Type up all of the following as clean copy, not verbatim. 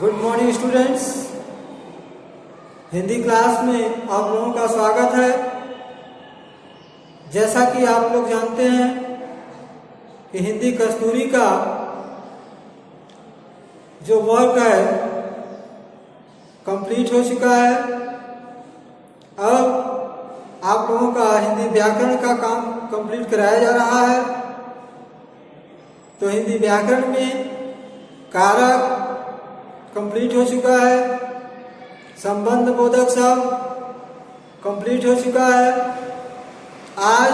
Good morning students. Hindi class में आप लोगों का स्वागत है। जैसा कि आप लोग जानते हैं कि हिंदी कस्तूरी का जो वर्क है कंप्लीट हो चुका है। अब आप लोगों का हिंदी व्याकरण का काम कंप्लीट कराया जा रहा है। तो हिंदी व्याकरण में कारक कंप्लीट हो चुका है, संबंध बोधक सब कंप्लीट हो चुका है। आज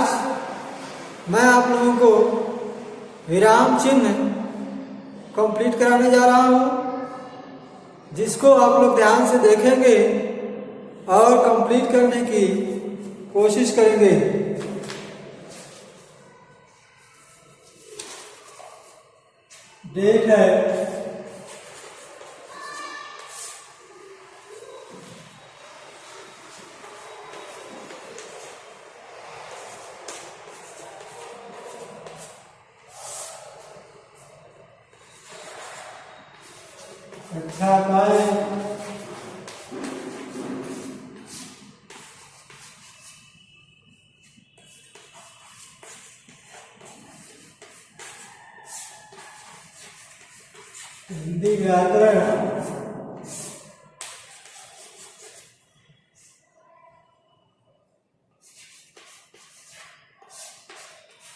मैं आप लोगों को विराम चिन्ह कंप्लीट कराने जा रहा हूं, जिसको आप लोग ध्यान से देखेंगे और कंप्लीट करने की कोशिश करेंगे। डेट है 18 हिंदी व्याकरण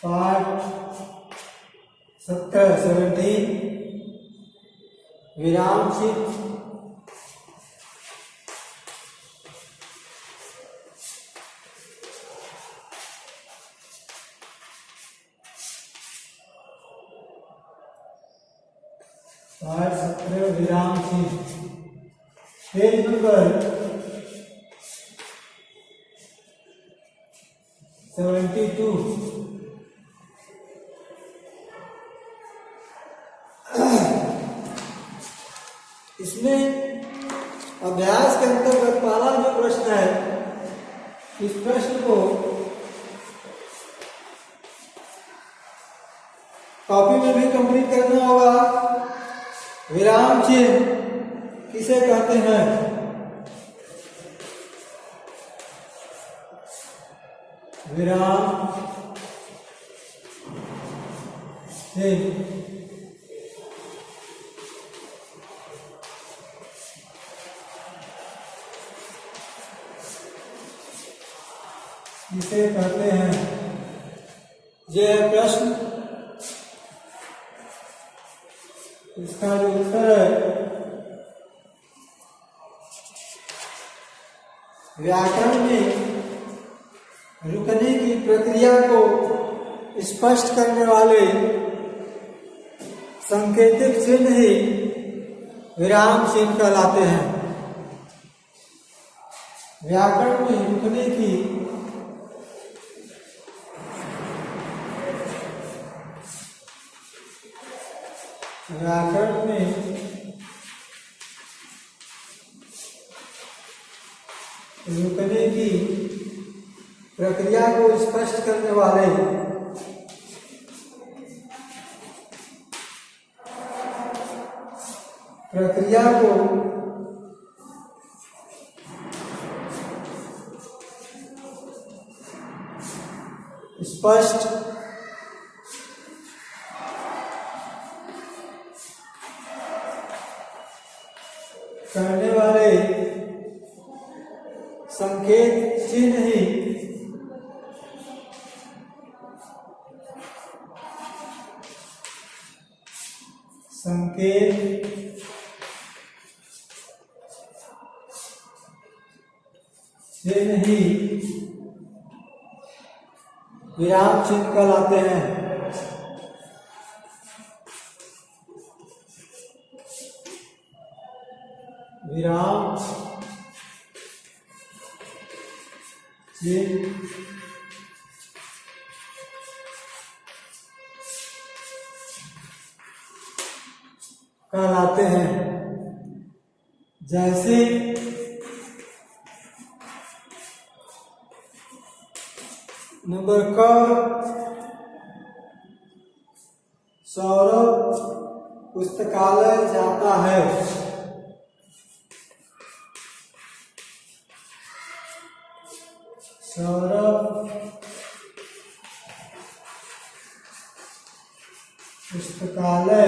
पाठ 17 विराम चिन्ह पाठ 17 विराम चिन्ह पेज नंबर 72। इसमें अभ्यास के अंतर्गत पहला जो प्रश्न है, इस प्रश्न को कॉपी में भी कंप्लीट करना होगा। विराम चिन्ह किसे कहते हैं? विराम चिन्ह किसे कहते हैं? यह प्रश्न, इसका जो उत्तर है व्याकरण में रुकने की प्रक्रिया को स्पष्ट करने वाले सांकेतिक चिन्ह ही विराम चिन्ह कहलाते हैं। व्याकरण में रुकने की प्रक्रिया को स्पष्ट करने वाले प्रक्रिया को स्पष्ट करने वाले संकेत चिन्ह ही विराम चिन्ह कहलाते हैं। विराम चिन्ह कहलाते हैं। जैसे नंबर क, सौरभ पुस्तकालय जाता है। सौरभ पुस्तकालय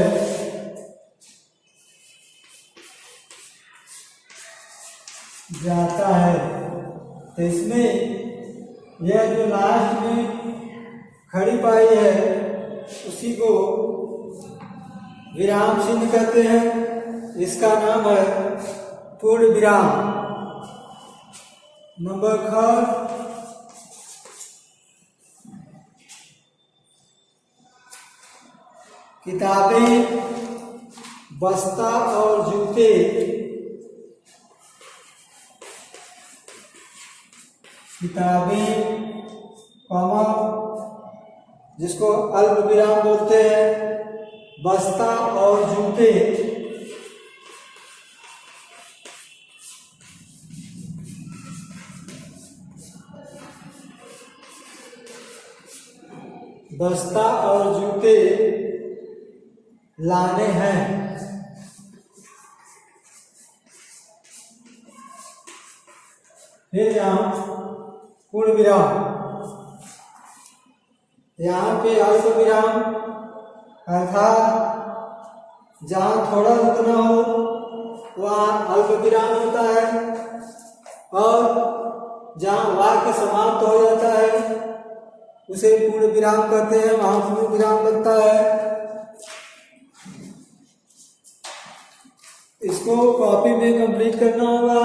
जाता है। तो इसमें यह जो लास्ट में खड़ी पाई है उसी को विराम चिन्ह कहते हैं। इसका नाम है पूर्ण विराम। नंबर ख, किताबें, बस्ता और जूते। किताबें, कॉमा जिसको अल्प विराम बोलते हैं, बस्ता और जूते। बस्ता और जूते लाने हैं। फिर यहाँ पूर्ण विराम, यहाँ पे अल्प विराम अर्थात जहाँ थोड़ा रुकना हो वहाँ अल्प विराम होता है, और जहाँ वाक्य समाप्त हो जाता है उसे पूर्ण विराम कहते हैं, वहाँ पूर्ण विराम लगता है। इसको कॉपी में कंप्लीट करना होगा।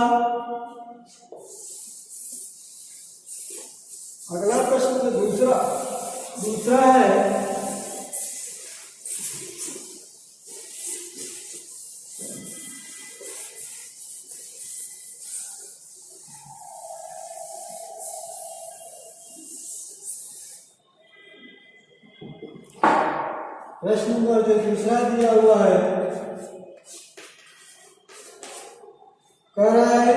अगला प्रश्न दूसरा है, प्रश्न नंबर जो दूसरा दिया हुआ है कह रहा है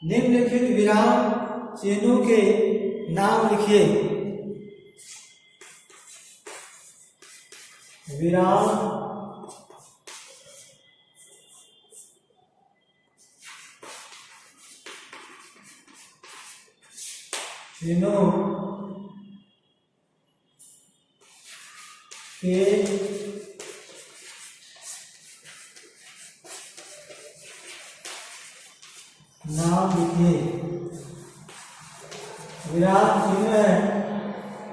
निम्नलिखित विराम चिन्हों के नाम लिखिए। विराम चिन्हों के नाम लिखिए। विराम चिन्ह है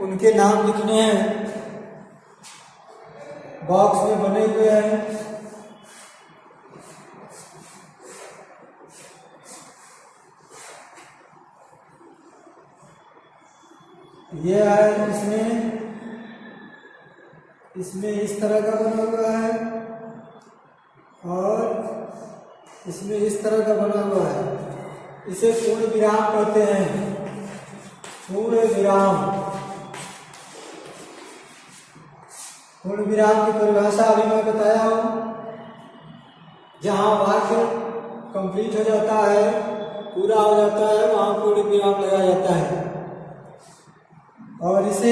उनके नाम लिखने हैं, बॉक्स में बने हुए हैं। ये है इसमें इस तरह का बना हुआ है और इसमें इस तरह का बना हुआ है। इसे पूर्ण विराम कहते हैं। पूर्ण विराम, पूर्ण विराम की परिभाषा अभी मैं बताया हूं। जहां वाक्य कंप्लीट हो जाता है, पूरा हो जाता है, वहां पूर्ण विराम लगाया जाता है और इसे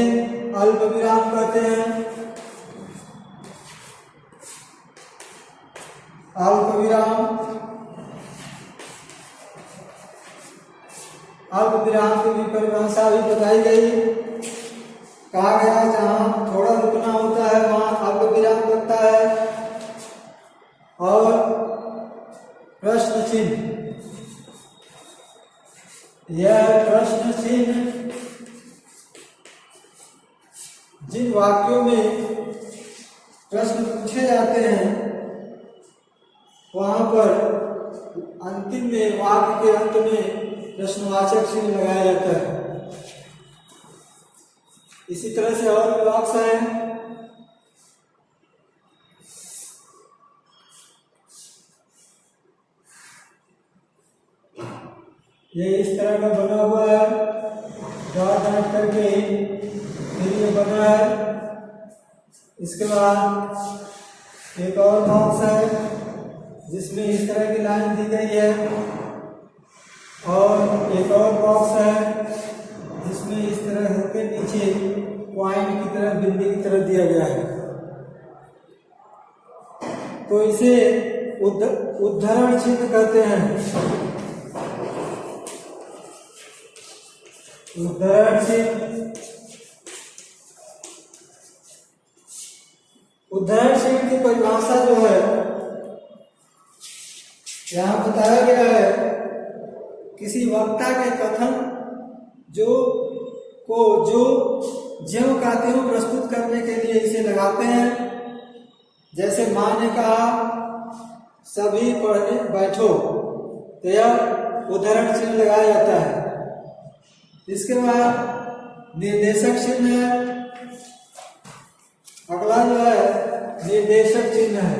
अल्प विराम कहते हैं। अल्प विराम, अल्प विराम की भी परिभाषा भी बताई गई। कहा गया जहां थोड़ा रुकना होता है वहां अल्प विराम लगता है। और प्रश्न चिन्ह, यह प्रश्न चिन्ह जिन वाक्यों में प्रश्न पूछे जाते हैं वहां पर अंतिम में वाक्य के अंत में प्रश्नवाचक चिन्ह लगाया जाता है। इसी तरह से और भी बॉक्स है। ये इस तरह का बना हुआ है, डॉट डॉट करके फिर ये बना है। इसके बाद एक और बॉक्स है जिसमें इस तरह की लाइन दी गई है और एक और बॉक्स है जिसमें इस तरह होकर नीचे पॉइंट की तरह, बिंदी की तरह दिया गया है। तो इसे उद्धरण चिन्ह कहते हैं। उद्धरण चिन्ह। उद्धरण चिन्ह की परिभाषा जो है यहाँ बताया गया है, किसी वक्ता के कथन जो ज्यों का त्यों प्रस्तुत करने के लिए इसे लगाते हैं। जैसे माँ ने कहा सभी पढ़ने बैठो, तो यह उद्धरण चिन्ह लगाया जाता है। इसके बाद निर्देशक चिन्ह है, अगला जो है निर्देशक चिन्ह है।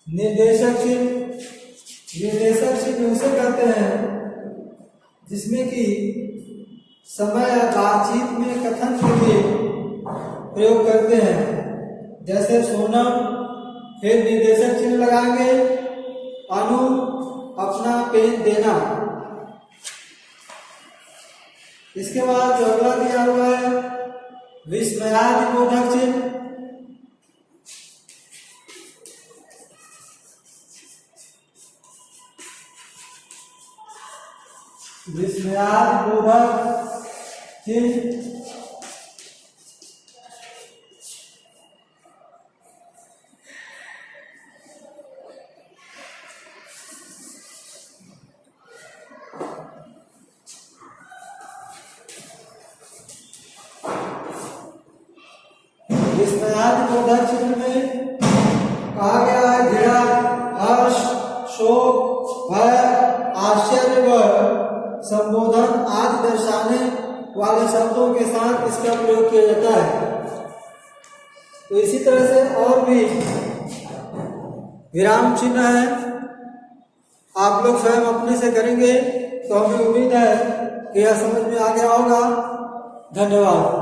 निर्देशक चिन्ह उसे कहते हैं जिसमें कि समय या बातचीत में कथन के लिए प्रयोग करते हैं। जैसे सोनम, फिर निर्देशक चिन्ह लगाएंगे अनु अपना पेन देना। इसके बाद जो अगला दिया हुआ है विस्मयादिबोधक चिन्ह। विस्मयादिबोधक चिन्ह विस्मयादिबोधक चिन्ह में कहा गया है घृणा, हर्ष, शोक, भय, आश्चर्य व संबोधन आदि दर्शाने वाले शब्दों के साथ इसका प्रयोग किया जाता है। तो इसी तरह से और भी विराम चिन्ह है, आप लोग स्वयं अपने से करेंगे तो हमें उम्मीद है कि यह समझ में आ गया होगा। धन्यवाद।